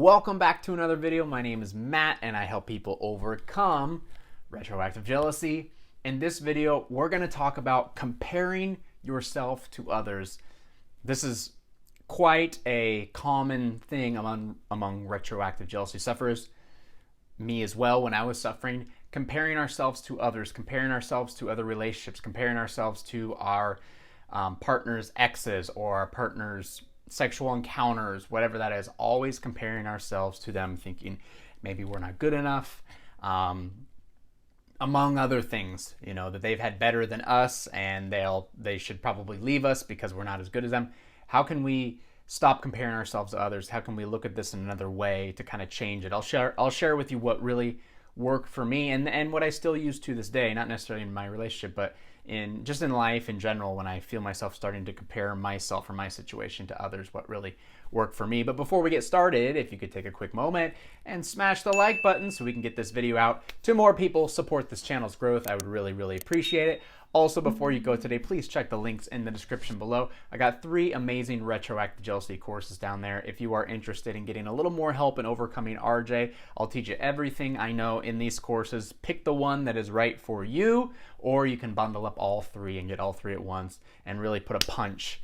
Welcome back to another video. My name is Matt and I help people overcome retroactive jealousy. In this video, we're going to talk about comparing yourself to others. This is quite a common thing among retroactive jealousy sufferers. Me as well, when I was suffering, comparing ourselves to others, comparing ourselves to other relationships, comparing ourselves to our partner's exes or our partner's sexual encounters, whatever that is, always comparing ourselves to them, thinking maybe we're not good enough, among other things, that they've had better than us and they should probably leave us because we're not as good as them. How can we stop comparing ourselves to others? How can we look at this in another way to kind of change it? I'll share with you what really worked for me and what I still use to this day, not necessarily in my relationship, but in life in general, when I feel myself starting to compare myself or my situation to others, what really worked for me. But before we get started, if you could take a quick moment and smash the like button so we can get this video out to more people, support this channel's growth, I would really appreciate it. Also, before you go today, please check the links in the description below. I got 3 amazing retroactive jealousy courses down there. If you are interested in getting a little more help in overcoming RJ, I'll teach you everything I know in these courses. Pick the one that is right for you, or you can bundle up all 3 and get all 3 at once and really put a punch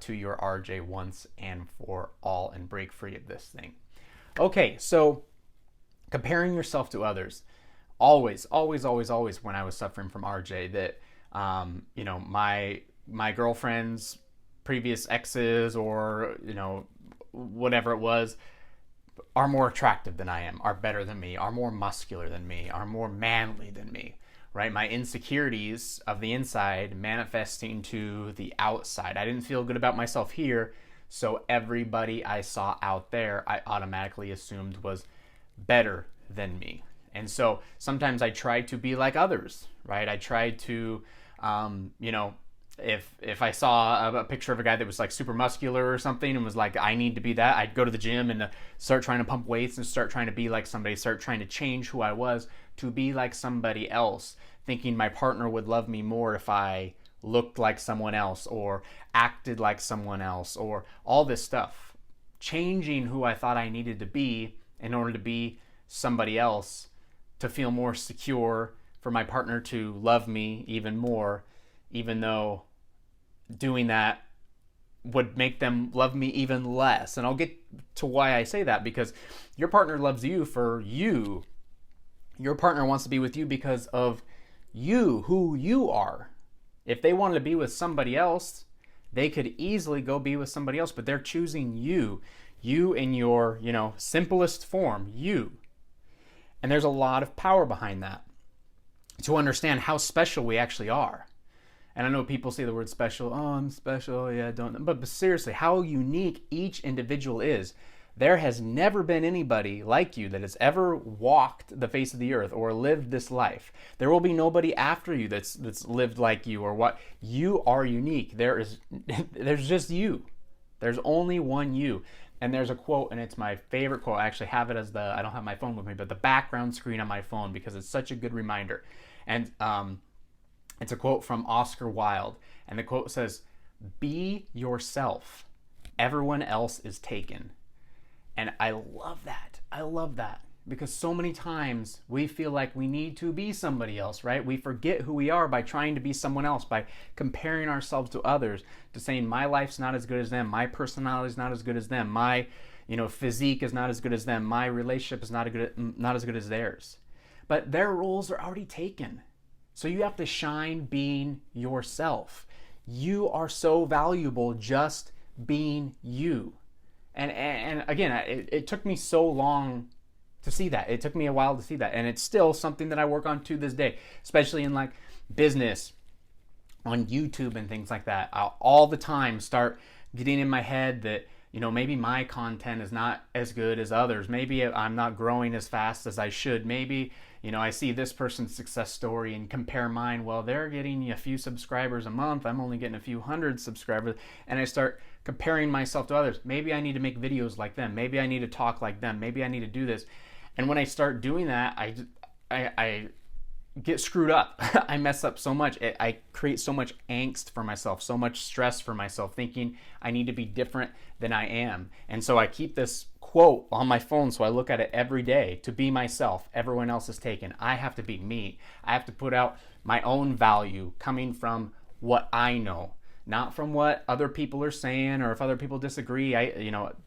to your RJ once and for all and break free of this thing. Okay, so comparing yourself to others. Always when I was suffering from RJ, that my girlfriend's previous exes or, whatever it was, are more attractive than I am, are better than me, are more muscular than me, are more manly than me, right? My insecurities of the inside manifesting to the outside. I didn't feel good about myself here, so everybody I saw out there, I automatically assumed was better than me. And so sometimes I tried to be like others, right? I tried to, if I saw a picture of a guy that was like super muscular or something and was like, I need to be that, I'd go to the gym and start trying to pump weights and start trying to be like somebody, start trying to change who I was to be like somebody else, thinking my partner would love me more if I looked like someone else or acted like someone else or all this stuff. Changing who I thought I needed to be in order to be somebody else, to feel more secure, for my partner to love me even more, even though doing that would make them love me even less. And I'll get to why I say that, because your partner loves you for you. Your partner wants to be with you because of you, who you are. If they wanted to be with somebody else, they could easily go be with somebody else, but they're choosing you in your, simplest form, you. And there's a lot of power behind that, to understand how special we actually are. And I know people say the word special, oh, I'm special, yeah, don't, but seriously, how unique each individual is. There has never been anybody like you that has ever walked the face of the earth or lived this life. There will be nobody after you that's lived like you or what. You are unique. There's just you. There's only one you. And there's a quote, and it's my favorite quote. I actually have it as I don't have my phone with me, but the background screen on my phone, because it's such a good reminder. And it's a quote from Oscar Wilde. And the quote says, "Be yourself. Everyone else is taken." And I love that. Because so many times we feel like we need to be somebody else, right? We forget who we are by trying to be someone else, by comparing ourselves to others, to saying my life's not as good as them, my personality's not as good as them, my physique is not as good as them, my relationship is not as good as theirs. But their roles are already taken. So you have to shine being yourself. You are so valuable just being you. And again, it took me so long to see that. It took me a while to see that. And it's still something that I work on to this day, especially in like business, on YouTube and things like that. I'll all the time start getting in my head that, maybe my content is not as good as others. Maybe I'm not growing as fast as I should. Maybe, I see this person's success story and compare mine. Well, they're getting a few subscribers a month. I'm only getting a few hundred subscribers. And I start comparing myself to others. Maybe I need to make videos like them. Maybe I need to talk like them. Maybe I need to do this. And when I start doing that, I get screwed up. I mess up so much. I create so much angst for myself, so much stress for myself, thinking I need to be different than I am. And so I keep this quote on my phone, so I look at it every day: to be myself. Everyone else is taken. I have to be me. I have to put out my own value coming from what I know, not from what other people are saying, or if other people disagree,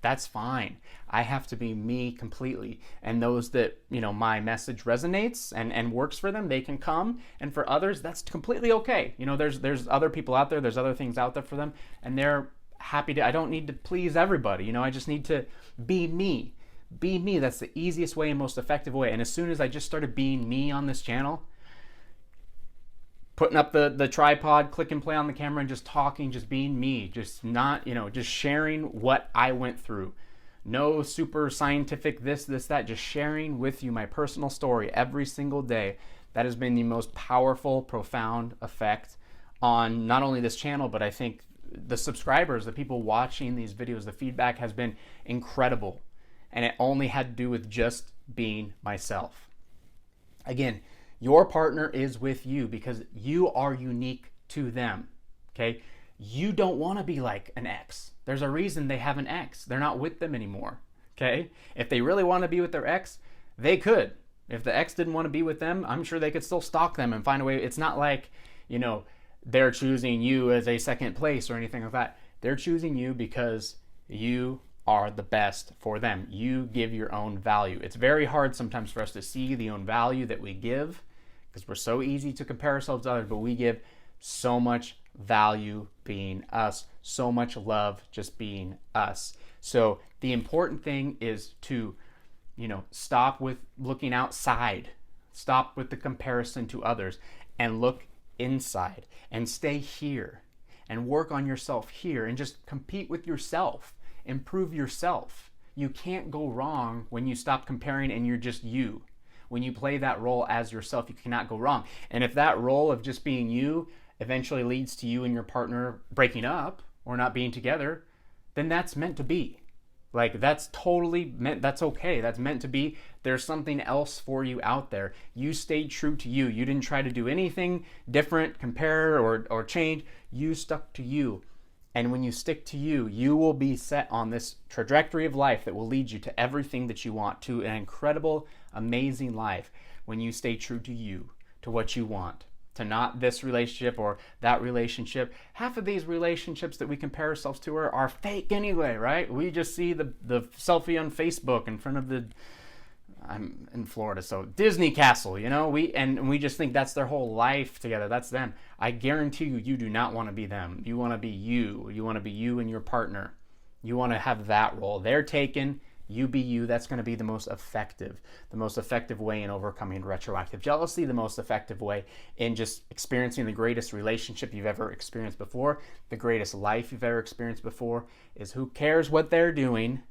that's fine. I have to be me completely. And those that, my message resonates and works for them, they can come. And for others, that's completely okay. There's other people out there, there's other things out there for them, and they're happy to. I don't need to please everybody. I just need to be me. Be me. That's the easiest way and most effective way. And as soon as I just started being me on this channel, putting up the tripod, click and play on the camera, and just talking, just being me, just not, just sharing what I went through. No super scientific this, that, just sharing with you my personal story every single day. That has been the most powerful, profound effect on not only this channel, but I think the subscribers, the people watching these videos, the feedback has been incredible. And it only had to do with just being myself. Again, your partner is with you because you are unique to them, okay? You don't want to be like an ex. There's a reason they have an ex. They're not with them anymore, okay? If they really want to be with their ex, they could. If the ex didn't want to be with them, I'm sure they could still stalk them and find a way. It's not like, they're choosing you as a second place or anything like that. They're choosing you because you are the best for them. You give your own value. It's very hard sometimes for us to see the own value that we give because we're so easy to compare ourselves to others, but we give so much value being us, so much love just being us. So the important thing is to, stop with looking outside, stop with the comparison to others, and look inside and stay here and work on yourself here and just compete with yourself, improve yourself. You can't go wrong when you stop comparing and you're just you. When you play that role as yourself, you cannot go wrong. And if that role of just being you eventually leads to you and your partner breaking up or not being together, then that's meant to be. Like, that's totally meant, that's okay. That's meant to be. There's something else for you out there. You stayed true to you. You didn't try to do anything different, compare, or change. You stuck to you. And when you stick to you, you will be set on this trajectory of life that will lead you to everything that you want, to an incredible, amazing life when you stay true to you, to what you want, to not this relationship or that relationship. Half of these relationships that we compare ourselves to are fake anyway, right? We just see the selfie on Facebook in front of I'm in Florida, so Disney Castle, we just think that's their whole life together. That's them. I guarantee you, you do not want to be them. You want to be you. You want to be you and your partner. You want to have that role. They're taken. You be you. That's going to be the most effective way in overcoming retroactive jealousy, the most effective way in just experiencing the greatest relationship you've ever experienced before, the greatest life you've ever experienced before. Is who cares what they're doing?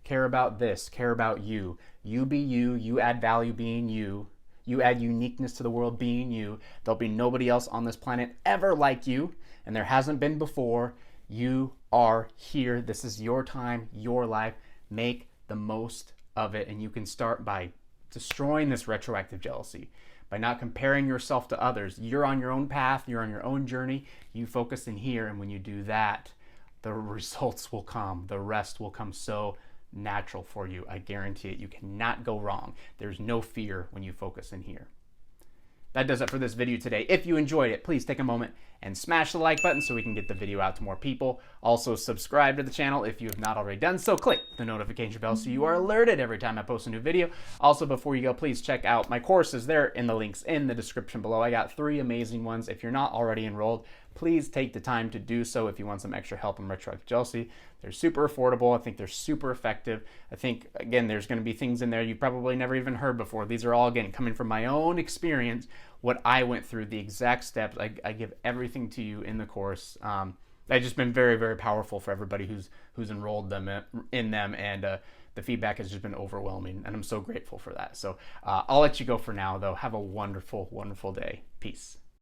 Care about this. Care about you. You be you. You add value being you. You add uniqueness to the world being you. There'll be nobody else on this planet ever like you, and there hasn't been before. You are here. This is your time, your life. Make the most of it, and you can start by destroying this retroactive jealousy, by not comparing yourself to others. You're on your own path. You're on your own journey. You focus in here, and when you do that, the results will come. The rest will come so natural for you. I guarantee it. You cannot go wrong. There's no fear when you focus in here. That does it for this video today. If you enjoyed it, please take a moment and smash the like button so we can get the video out to more people. Also, subscribe to the channel if you have not already done so. Click the notification bell so you are alerted every time I post a new video. Also, before you go, please check out my courses. They're in the links in the description below. I got 3 amazing ones. If you're not already enrolled, please take the time to do so if you want some extra help on retroactive jealousy. They're super affordable. I think they're super effective. I think, again, there's going to be things in there you probably never even heard before. These are all, again, coming from my own experience, what I went through, the exact steps. I give everything to you in the course. They've just been very, very powerful for everybody who's enrolled in them, and the feedback has just been overwhelming, and I'm so grateful for that. So I'll let you go for now, though. Have a wonderful, wonderful day. Peace.